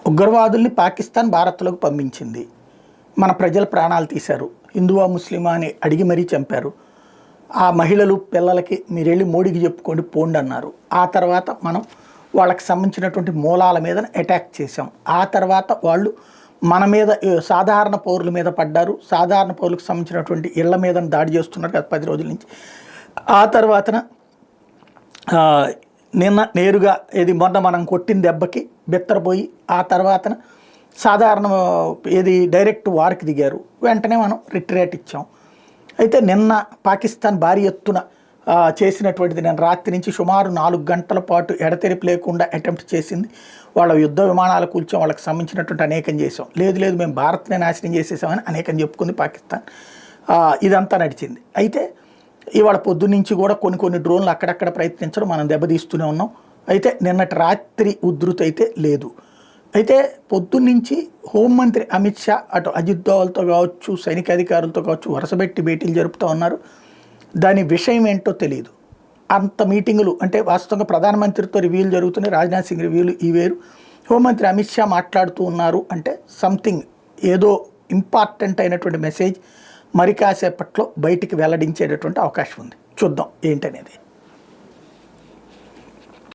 ఉగ్రవాదుల్ని పాకిస్తాన్ భారత్లోకి పంపించింది. మన ప్రజల ప్రాణాలు తీశారు. హిందువా ముస్లిమా అని అడిగి మరీ చంపారు. ఆ మహిళలు పిల్లలకి మీరు వెళ్ళి మోడీకి చెప్పుకోండి పోండి అన్నారు. ఆ తర్వాత మనం వాళ్ళకి సంబంధించినటువంటి మూలాల మీద అటాక్ చేసాం. ఆ తర్వాత వాళ్ళు మన మీద సాధారణ పౌరుల మీద పడ్డారు. సాధారణ పౌరులకు సంబంధించినటువంటి ఇళ్ల మీద దాడి చేస్తున్నారు గత 10 రోజుల నుంచి. ఆ తర్వాతన నిన్న నేరుగా మొన్న మనం కొట్టిన దెబ్బకి బెత్తరపోయి ఆ తర్వాతన సాధారణ డైరెక్ట్ వార్కి దిగారు. వెంటనే మనం రిట్రీట్ ఇచ్చాం. అయితే నిన్న పాకిస్తాన్ భారీ ఎత్తున చేసినటువంటిది నేను రాత్రి నుంచి సుమారు 4 గంటల పాటు ఎడతెరిపి లేకుండా అటెంప్ట్ చేసింది. వాళ్ళ యుద్ధ విమానాలు కూల్చాం, వాళ్ళకి సంబంధించినటువంటి అనేకం చేసాం. లేదు మేము భారత్నే నాశనం చేసేసామని అనేకం చెప్పుకుంది పాకిస్తాన్. ఇదంతా నడిచింది. అయితే ఇవాళ పొద్దున్నుంచి కూడా కొన్ని డ్రోన్లు అక్కడక్కడ ప్రయత్నించడం మనం దెబ్బతీస్తూనే ఉన్నాం. అయితే నిన్నటి రాత్రి ఉధృతి అయితే లేదు. అయితే పొద్దున్నుంచి హోంమంత్రి అమిత్ షా అటు అజిత్ దోవల్తో కావచ్చు, సైనిక అధికారులతో కావచ్చు వరుసపెట్టి భేటీలు జరుపుతూ ఉన్నారు. దాని విషయం ఏంటో తెలియదు. అంత మీటింగులు అంటే వాస్తవంగా ప్రధానమంత్రితో రివ్యూలు జరుగుతున్నాయి, రాజ్నాథ్ సింగ్ రివ్యూలు ఈ వేరు. హోంమంత్రి అమిత్ షా మాట్లాడుతూ ఉన్నారు అంటే సంథింగ్ ఏదో ఇంపార్టెంట్ అయినటువంటి మెసేజ్ మరి కాసేపట్లో బయటికి వెల్లడించేటటువంటి అవకాశం ఉంది. చూద్దాం ఏంటనేది.